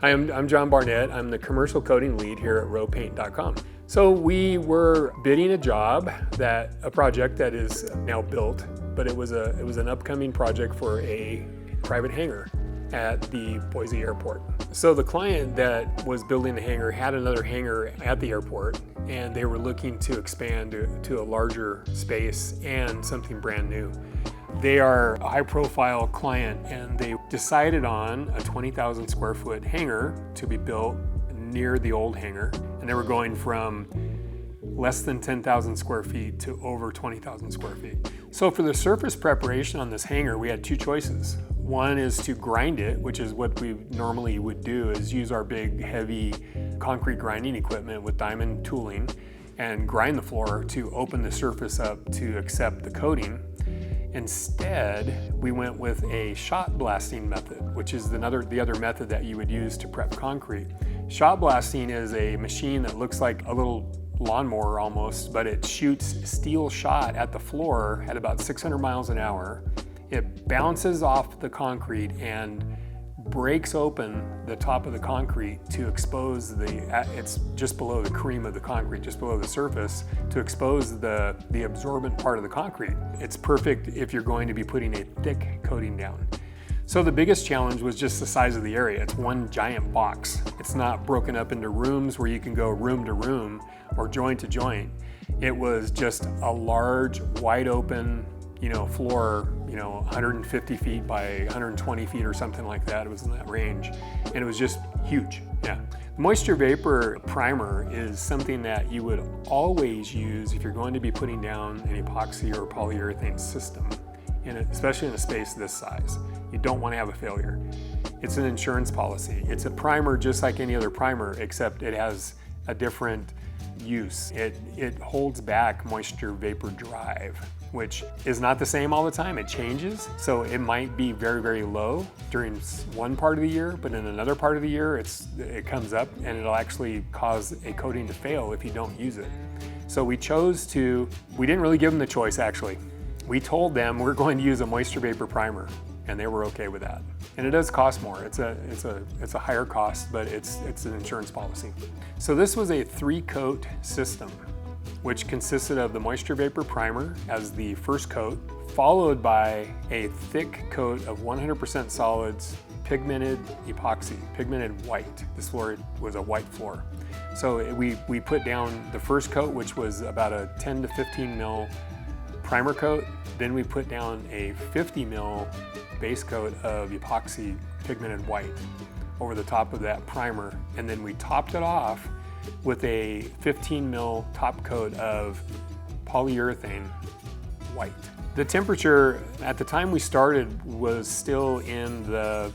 Hi, I'm John Barnett. I'm the commercial coating lead here at rowpaint.com. So we were bidding a project that is now built, but it was an upcoming project for a private hangar at the Boise airport. So the client that was building the hangar had another hangar at the airport, and they were looking to expand to a larger space and something brand new. They are a high-profile client, and they decided on a 20,000 square foot hangar to be built near the old hangar, and they were going from less than 10,000 square feet to over 20,000 square feet. So for the surface preparation on this hangar, we had two choices. One is to grind it, which is what we normally would do, is use our big, heavy concrete grinding equipment with diamond tooling and grind the floor to open the surface up to accept the coating. Instead, we went with a shot blasting method, which is the other method that you would use to prep concrete. Shot blasting is a machine that looks like a little lawnmower almost, but it shoots steel shot at the floor at about 600 miles an hour. It bounces off the concrete and breaks open the top of the concrete to expose it's just below the cream of the concrete, just below the surface, to expose the absorbent part of the concrete. It's perfect if you're going to be putting a thick coating down. So the biggest challenge was just the size of the area. It's one giant box. It's not broken up into rooms where you can go room to room or joint to joint. It was just a large, wide open, floor, 150 feet by 120 feet or something like that. It was in that range. And it was just huge. Yeah. Moisture vapor primer is something that you would always use if you're going to be putting down an epoxy or polyurethane system, especially in a space this size. You don't want to have a failure. It's an insurance policy. It's a primer just like any other primer, except it has a different use. It holds back moisture vapor drive, which is not the same all the time. It changes. So it might be very, very low during one part of the year, but in another part of the year, it comes up and it'll actually cause a coating to fail if you don't use it. So we didn't really give them the choice actually. We told them we're going to use a moisture vapor primer, and they were okay with that. And it does cost more. It's a higher cost, but it's an insurance policy. So this was a 3-coat system, which consisted of the moisture vapor primer as the first coat, followed by a thick coat of 100% solids pigmented epoxy, pigmented white. This floor was a white floor. So we put down the first coat, which was about a 10 to 15 mil primer coat. Then we put down a 50 mil base coat of epoxy pigmented white over the top of that primer. And then we topped it off with a 15 mil top coat of polyurethane white. The temperature at the time we started was still in the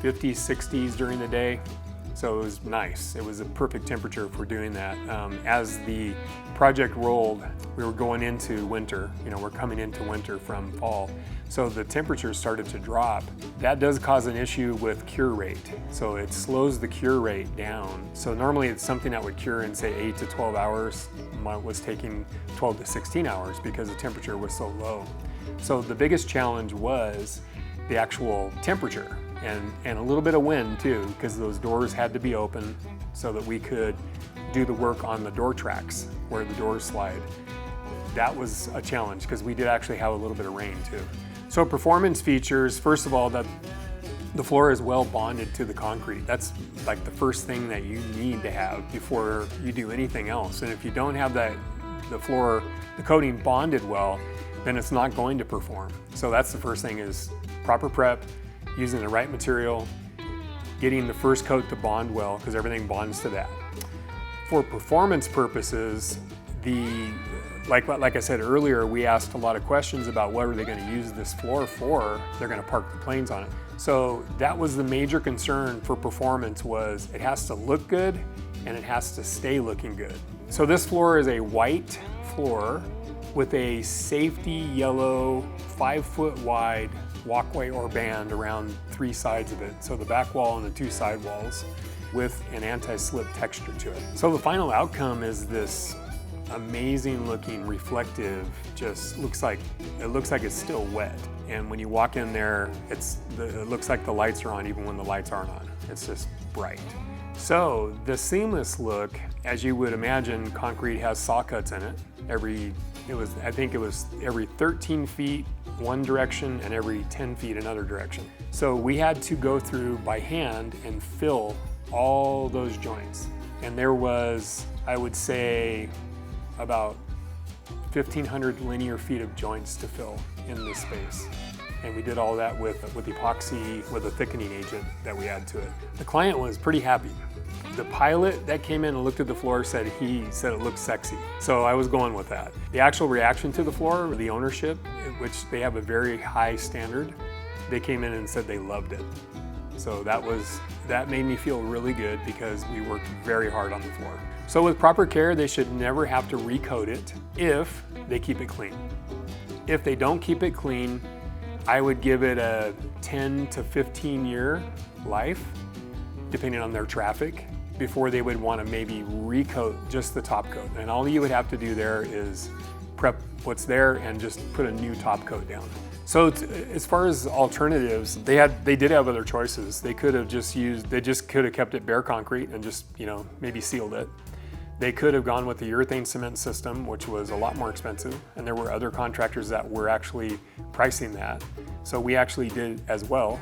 50s, 60s during the day. So it was nice. It was a perfect temperature for doing that. As the project rolled, we were going into winter. We're coming into winter from fall. So the temperature started to drop. That does cause an issue with cure rate. So it slows the cure rate down. So normally it's something that would cure in say 8 to 12 hours. Mine was taking 12 to 16 hours because the temperature was so low. So the biggest challenge was the actual temperature. And a little bit of wind too, because those doors had to be open so that we could do the work on the door tracks where the doors slide. That was a challenge because we did actually have a little bit of rain too. So performance features, first of all, that the floor is well bonded to the concrete. That's like the first thing that you need to have before you do anything else. And if you don't have the coating bonded well, then it's not going to perform. So that's the first thing, is proper prep, using the right material, getting the first coat to bond well, because everything bonds to that. For performance purposes, like I said earlier, we asked a lot of questions about what are they going to use this floor for. They're going to park the planes on it. So that was the major concern for performance, was it has to look good and it has to stay looking good. So this floor is a white floor with a safety yellow 5-foot wide walkway or band around 3 sides of it. So the back wall and the 2 side walls with an anti-slip texture to it. So the final outcome is this amazing looking reflective, just looks like it's still wet. And when you walk in there, it looks like the lights are on even when the lights aren't on. It's just bright. So the seamless look, as you would imagine, concrete has saw cuts in it. I think it was every 13 feet one direction and every 10 feet another direction. So we had to go through by hand and fill all those joints. And there was, I would say, about 1,500 linear feet of joints to fill in this space. And we did all that with epoxy, with a thickening agent that we add to it. The client was pretty happy. The pilot that came in and looked at the floor said it looked sexy. So I was going with that. The actual reaction to the floor, the ownership, which they have a very high standard, they came in and said they loved it. So that made me feel really good because we worked very hard on the floor. So with proper care, they should never have to recoat it if they keep it clean. If they don't keep it clean, I would give it a 10 to 15 year life, depending on their traffic, before they would want to maybe recoat just the top coat. And all you would have to do there is prep what's there and just put a new top coat down. So as far as alternatives, they did have other choices. They could have just kept it bare concrete and just, maybe sealed it. They could have gone with the urethane cement system, which was a lot more expensive, and there were other contractors that were actually pricing that. So we actually did as well,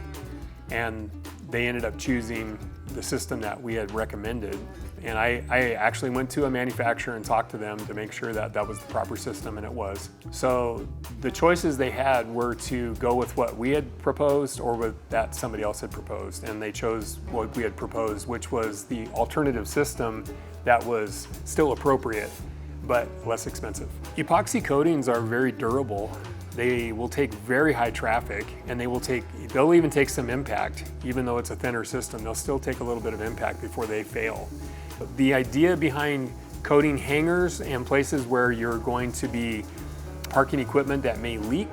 and they ended up choosing the system that we had recommended. And I actually went to a manufacturer and talked to them to make sure that that was the proper system, and it was. So the choices they had were to go with what we had proposed or with that somebody else had proposed, and they chose what we had proposed, which was the alternative system that was still appropriate, but less expensive. Epoxy coatings are very durable. They will take very high traffic, and they'll even take some impact. Even though it's a thinner system, they'll still take a little bit of impact before they fail. The idea behind coating hangars and places where you're going to be parking equipment that may leak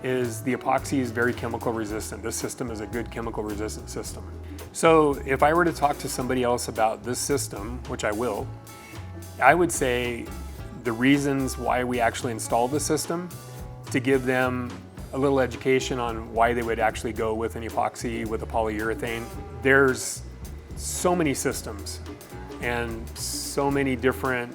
is the epoxy is very chemical resistant. This system is a good chemical resistant system. So if I were to talk to somebody else about this system, which I will, I would say the reasons why we actually installed the system, to give them a little education on why they would actually go with an epoxy with a polyurethane. There's so many systems and so many different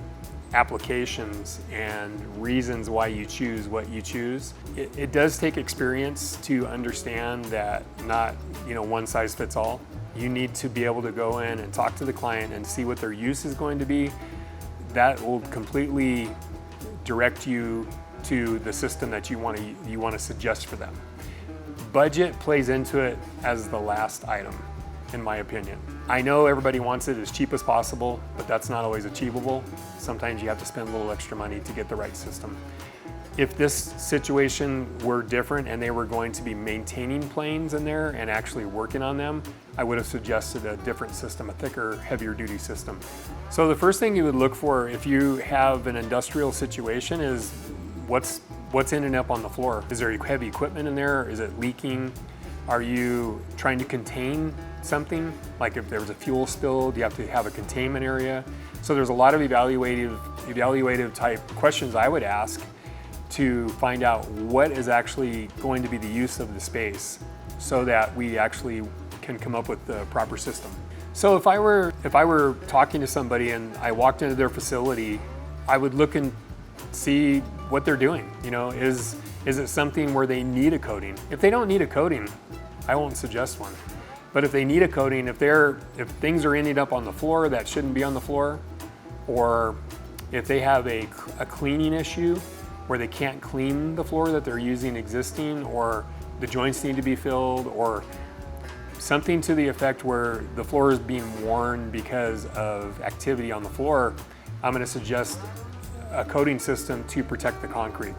applications and reasons why you choose what you choose. It does take experience to understand that not, one size fits all. You need to be able to go in and talk to the client and see what their use is going to be. That will completely direct you to the system that you want to suggest for them. Budget plays into it as the last item, in my opinion. I know everybody wants it as cheap as possible, but that's not always achievable. Sometimes you have to spend a little extra money to get the right system. If this situation were different and they were going to be maintaining planes in there and actually working on them, I would have suggested a different system, a thicker, heavier duty system. So the first thing you would look for if you have an industrial situation is what's ending up on the floor. Is there heavy equipment in there? Is it leaking? Are you trying to contain something? Like if there was a fuel spill, do you have to have a containment area? So there's a lot of evaluative type questions I would ask to find out what is actually going to be the use of the space so that we actually can come up with the proper system. So if I were talking to somebody and I walked into their facility, I would look and see what they're doing. Is it something where they need a coating? If they don't need a coating, I won't suggest one. But if they need a coating, if things are ending up on the floor that shouldn't be on the floor, or if they have a cleaning issue where they can't clean the floor that they're using existing, or the joints need to be filled, or something to the effect where the floor is being worn because of activity on the floor, I'm going to suggest a coating system to protect the concrete.